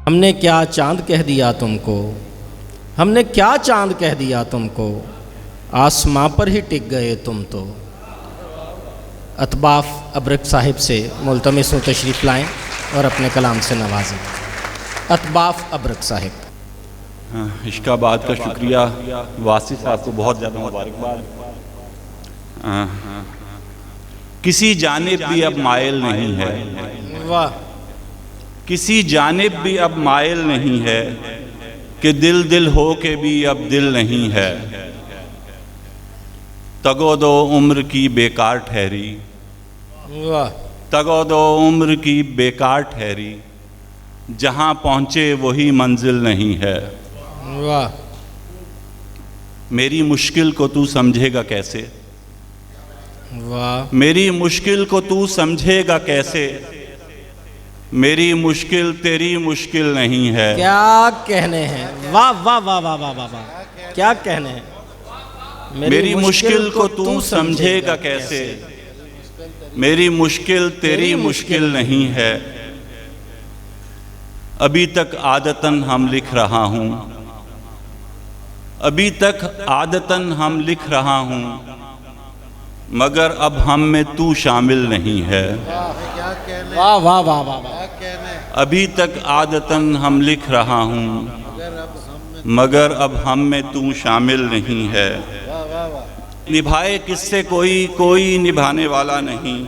हमने क्या चांद कह दिया तुमको, हमने क्या चांद कह दिया तुमको, आसमां पर ही टिक गए तुम तो। अतबाफ अब्रक साहिब से मुल्तमिस हूँ तशरीफ़ लाएँ और अपने कलाम से नवाजें। अतबाफ अब्रक साहिब। इश्काबाद का शुक्रिया, वासी साहब को बहुत ज़्यादा मुबारकबाद। किसी जानिब भी अब माइल नहीं है, वाह। किसी जानिब भी अब माइल नहीं है, कि दिल दिल हो के भी अब दिल नहीं है। तगो दो उम्र की बेकार ठहरी, वाह। तगो दो उम्र की बेकार ठहरी, जहाँ पहुँचे वही मंजिल नहीं है। वाह। मेरी मुश्किल को तू समझेगा कैसे, वाह। मेरी मुश्किल को तू समझेगा कैसे, मेरी मुश्किल तेरी मुश्किल नहीं है। क्या कहने हैं, वाह वाह वाह वाह वाह वाह वाह, क्या कहने हैं। मेरी मुश्किल को तू समझेगा कैसे, मेरी मुश्किल तेरी मुश्किल नहीं है। अभी तक आदतन हम लिख रहा हूँ, अभी तक आदतन हम लिख रहा हूँ, मगर अब हम में तू शामिल नहीं है। वाह वाह वाह वाह वाह। अभी तक आदतन हम लिख रहा हूँ, मगर अब हम में तू शामिल नहीं है। निभाए किससे कोई, कोई निभाने वाला नहीं,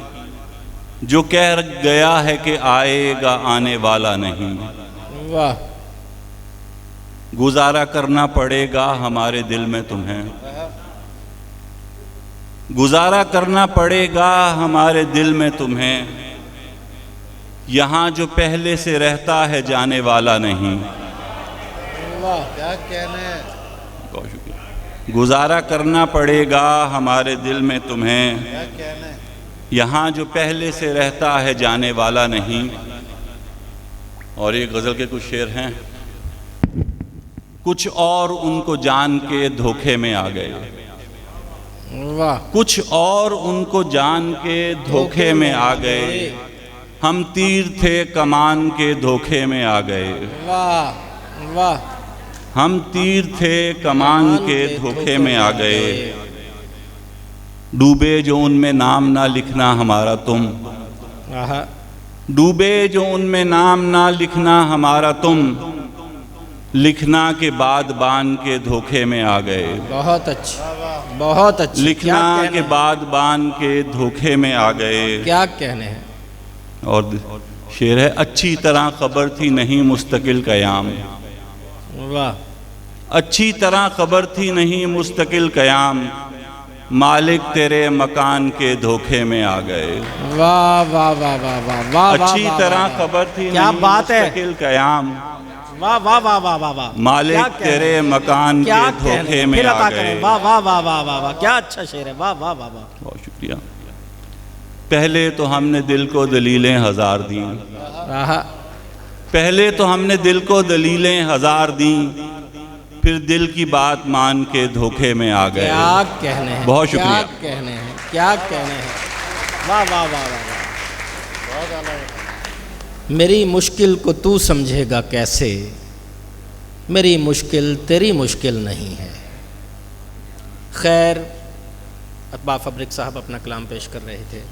जो कह गया है कि आएगा आने वाला नहीं। वाह। गुजारा करना पड़ेगा हमारे दिल में तुम्हें, गुजारा करना पड़ेगा हमारे दिल में तुम्हें, यहाँ जो पहले से रहता है जाने वाला नहीं। वाह, क्या कहने हैं। बहुत शुक्रिया। गुजारा करना पड़ेगा हमारे दिल में तुम्हें, यहाँ जो पहले से रहता है जाने वाला नहीं। और ये गज़ल के कुछ शेर हैं। कुछ और उनको जान के धोखे में आ गए, वाह। कुछ और उनको जान के धोखे में आ गए, हम तीर थे कमान के धोखे में आ गए। वाह वाह। हम तीर थे कमान के धोखे में आ गए, डूबे जो उनमें नाम ना लिखना हमारा तुम, डूबे जो उनमें नाम ना लिखना हमारा तुम, लिखना के बाद बान के धोखे में आ गए। बहुत अच्छा, बहुत अच्छा। लिखना के बाद बान के धोखे में आ गए। क्या कहने हैं। और शेर है, अच्छी तरह खबर थी नहीं मुस्तकिल कयाम, वाह। अच्छी तरह खबर थी नहीं मुस्तकिल कयाम, मालिक तेरे मकान के धोखे में आ गए। वाह वाह वाह वाह वाह वाह। अच्छी तरह खबर थी क्या नहीं बात है। मुस्तकिल कयाम, वाह वाह वाह वाह वाह वाह। मालिक तेरे मकान के धोखे में आ गए। वाह वाह वाह वाह वाह वाह, क्या अच्छा शेर है। वाह वाह वाह वाह। बहुत शुक्रिया। पहले तो हमने दिल को दलीलें हजार दी, पहले तो हमने दिल को दलीलें हजार दी, फिर दिल की बात मान के धोखे में आ गए। क्या कहने हैं। बहुत शुक्रिया। क्या कहने हैं, क्या कहने हैं। वाह वाह वाह वाह। मेरी मुश्किल को तू समझेगा कैसे, मेरी मुश्किल तेरी मुश्किल नहीं है। खैर, अतबाफ अब्रिक साहब अपना कलाम पेश कर रहे थे।